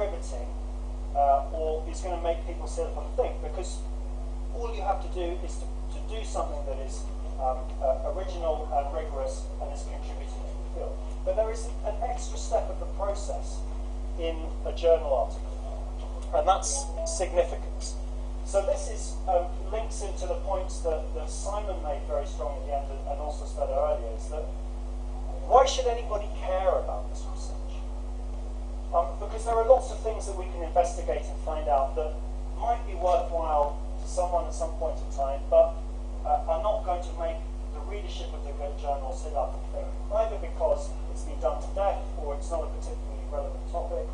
riveting or is going to make people sit up and think, because all you have to do is to do something that is original and rigorous and is contributing to the field. But there is an extra step of the process in a journal article, and that's significance. So this is links into the points that Simon made very strong at the end and also said earlier, is that why should anybody care about this research? Because there are lots of things that we can investigate and find out that might be worthwhile to someone at some point in time, but are not going to make the readership of the journal sit up and think, either because it's been done to death or it's not a particularly relevant topic.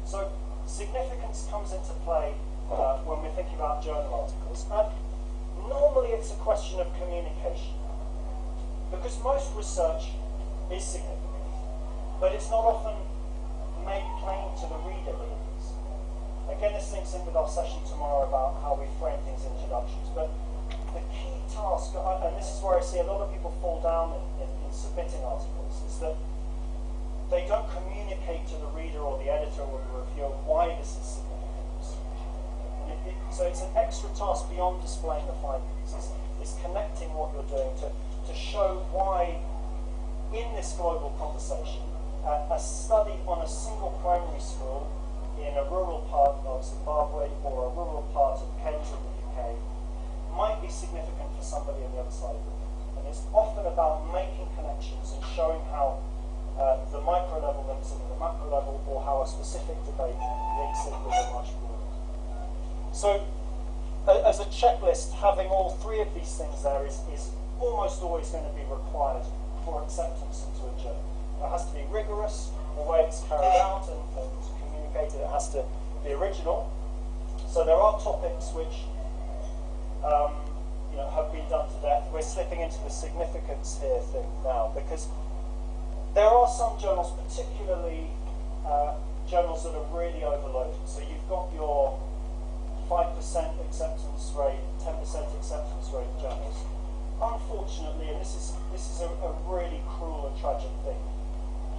So significance comes into play when we're thinking about journal articles. And normally it's a question of communication, because most research is significant, but it's not often made plain to the reader that it is. Again, this links in with our session tomorrow about how we frame things in introductions, but the key task, and this is where I see a lot of people fall down in submitting articles, is that they don't communicate to the reader or the editor or the reviewer why this is significant. So it's an extra task beyond displaying the findings. It's connecting what you're doing to show why, in this global conversation, a study on a single primary school in a rural part of Zimbabwe or a rural part of Kent in the UK might be significant for somebody on the other side of the world. And it's often about making connections and showing how the micro level links into the macro level, or how a specific debate links in with a much broader. So, as a checklist, having all three of these things there is almost always going to be required for acceptance into a journal. It has to be rigorous, the way it's carried out and communicated. It has to be original. So there are topics which have been done to death. We're slipping into the significance here thing now, because there are some journals, particularly journals that are really overloaded. So you've got your 5% acceptance rate, 10% acceptance rate journals. Unfortunately, and this is a really cruel and tragic thing,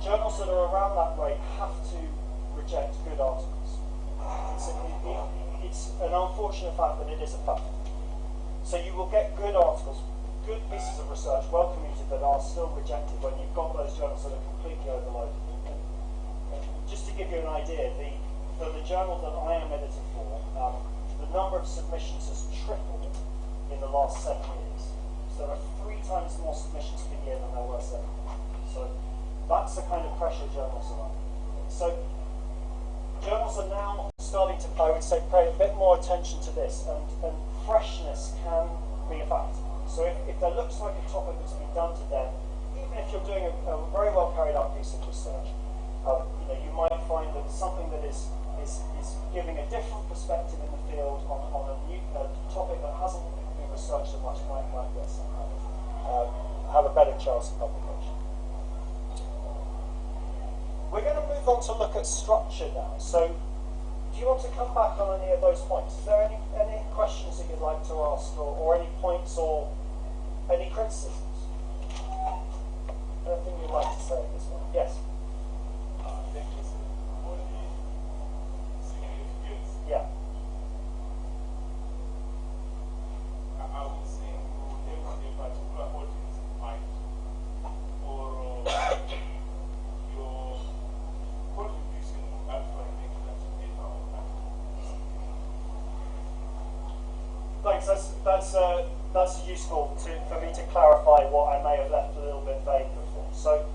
journals that are around that rate have to reject good articles. It's an unfortunate fact, but it is a fact. So you will get good articles, good pieces of research, well commuted, that are still rejected when you've got those journals that are completely overloaded. And just to give you an idea, for the journal that I am editing for, the number of submissions has tripled in the last 7 years. So there are 3 times more submissions per year than there were 7 years. So that's the kind of pressure journals are under. So journals are now starting to, I would say, pay a bit more attention to this, and freshness can be a factor. So if there looks like a topic that's been done to death, even if you're doing a very well carried out piece of research, you might find that something that is giving a different perspective in the field on a new topic that hasn't been researched so much might get some kind of have a better chance of publication. We're going to move on to look at structure now. So, do you want to come back on any of those points? Is there any questions that you'd like to ask, or any points or any criticisms? Anything you'd like to say at this point? Yes? Yeah. I would say you have a particular audience in mind, or your contribution will actually make that paper or not. Thanks. That's useful for me to clarify what I may have left a little bit vague before. So,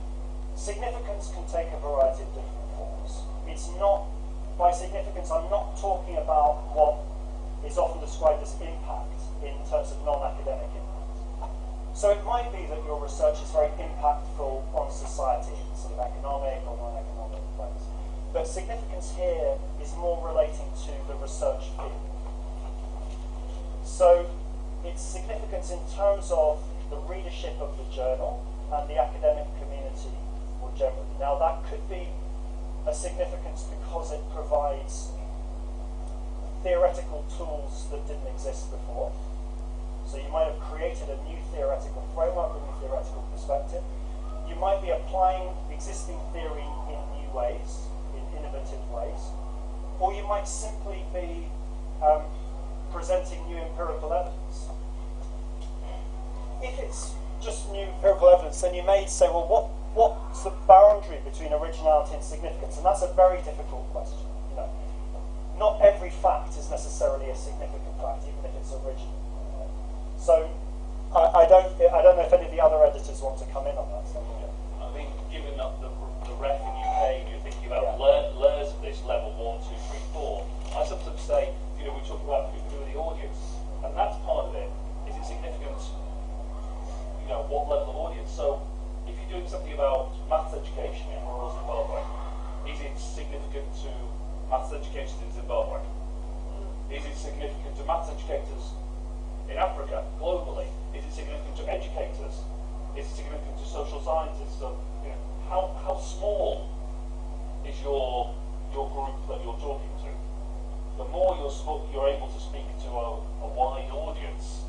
significance can take a variety of different forms. It's not, by significance, I'm not talking about what is often described as impact in terms of non-academic impact. So it might be that your research is very impactful on society in sort of economic or non-economic ways. But significance here is more relating to the research field. So it's significance in terms of the readership of the journal and the academic community more generally. Now that could be a significance because it provides theoretical tools that didn't exist before. So you might have created a new theoretical framework, a new theoretical perspective. You might be applying existing theory in new ways, in innovative ways. might simply be presenting new empirical evidence. If it's just new empirical evidence, then you may say, well, what's the boundary between originality and significance? And that's a very difficult question. You know, not every fact is necessarily a significant fact, even if it's original. So I don't know if any of the other editors want to come in on that. I think, given that the reckoning you pay, you're thinking about layers of this level 1, 2, 3, 4. I sometimes say, we talk about who are the audience, and that's part of it. Is it significant? What level of audience? So, if you're doing something about maths education in rural Zimbabwe, is it significant to maths educators in Zimbabwe? Is it significant to maths educators in Africa, globally? Is it significant to educators? Is it significant to social scientists? So, how small is your group that you're talking to? The more you're able to speak to a wide audience,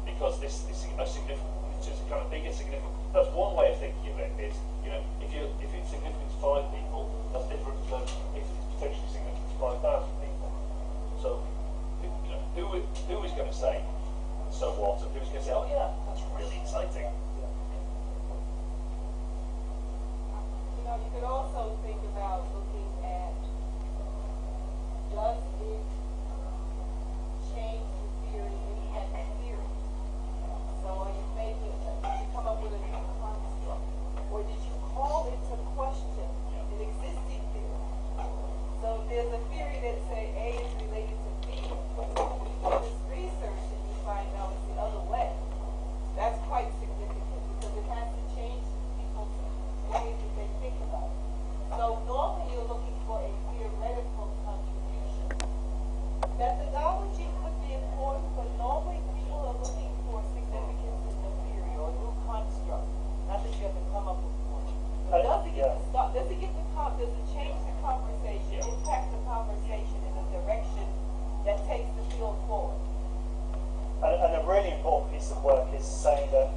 because this is a significant, it's just a kind of bigger significant. That's one way of thinking of it. Is if it's significant to 5 people, that's different than if it's potentially significant to 5,000 people. So, who is going to say so what, and who's going to say, oh yeah, that's really exciting. You could also think about looking at, does it change the theory, impact the theory? So are you making, did you come up with a new construct? Or did you call into question an existing theory? So there's a theory that say A is related to B. But when you do this research and you find out it's the other way, that's quite significant because it has to change people's ways that they think about it. So normally you're looking for a theoretical contribution. Methodology could be important, but normally people are looking for significance in the theory or a new construct. Not that you have to come up with one. But does it change the conversation, impact the conversation in a direction that takes the field forward? And a really important piece of work is saying that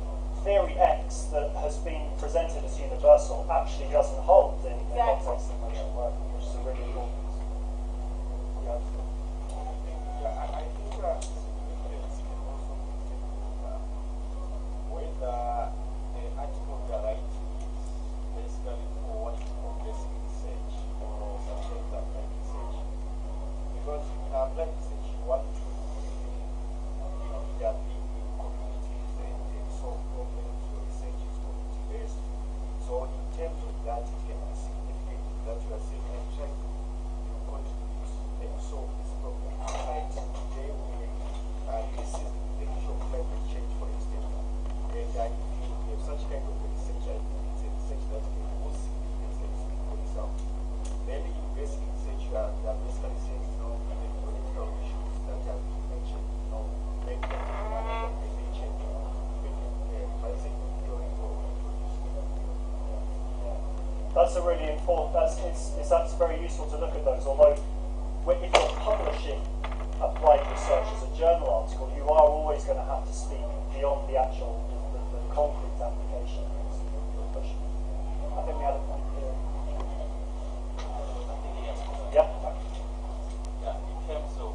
theory X that has been presented as universal actually doesn't hold in the context in which it works, which is a really important piece. I think significance can also be taken whether the article we are writing is basically for what we call basic research or something like applied research. Because in applied research, you want to intervene in communities and solve problems. Your research is community based. So in terms of that, it can be significant that you are saying, I'm trying to contribute and solve this problem. Like today, this is the issue of climate change, for instance. And if you have such kind of research, I think it's a research that can boost significance and speak for itself. Maybe in basic research, you are basically saying, the political issues that have been mentioned, maybe that may change. That's a really important. That's very useful to look at those. Although, if you're publishing applied research as a journal article, you are always going to have to speak beyond the actual, the concrete application. I think we had a point here. Yeah. Yeah, in terms of,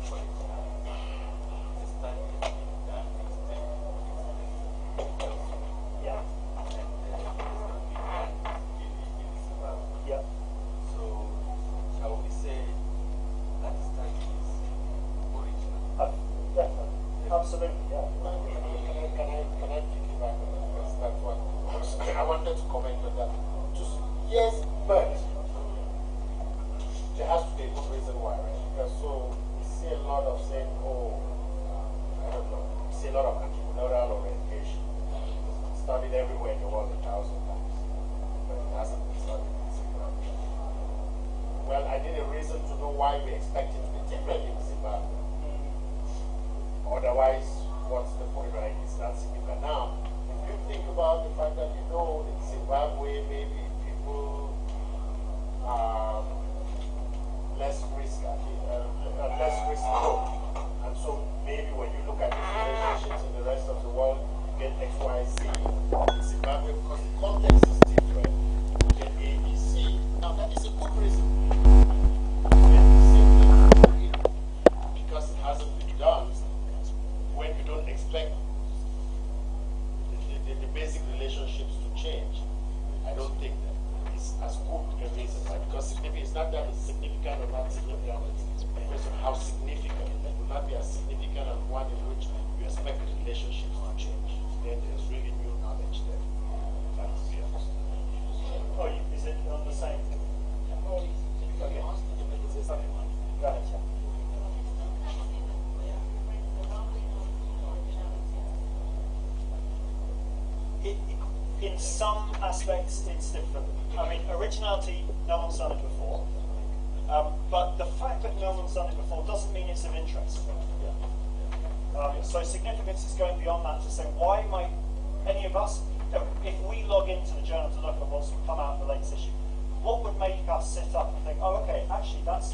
for example, the study has been done Yeah. Yeah. So, shall we say that study is original? Definitely. Absolutely. Yeah. Can I piggyback on that? Because that's what I wanted to comment on that. Yes, but there has to be a good reason why, right? Because so we see a lot of saying, I don't know, we see a lot of entrepreneurial orientation studied everywhere in the world 1,000 times, but it hasn't been studied in Zimbabwe. Well, I need a reason to know why we expect it to be different in Zimbabwe. Otherwise, what's the point, right? It's not significant. Now, if you think about the fact that in Zimbabwe, maybe people are less risk prone. And so maybe when you look at these relationships in the rest of the world, you get X, Y, Z. In Zimbabwe, because the context is different, you get A, B, C. Now that is a good reason. You get C, in some aspects, it's different. I mean, originality, no one's done it before. But the fact that no one's done it before doesn't mean it's of interest. So significance is going beyond that to say, why might any of us, if we log into the journal to look at what's come out in the latest issue, what would make us sit up and think, oh, okay, actually, that's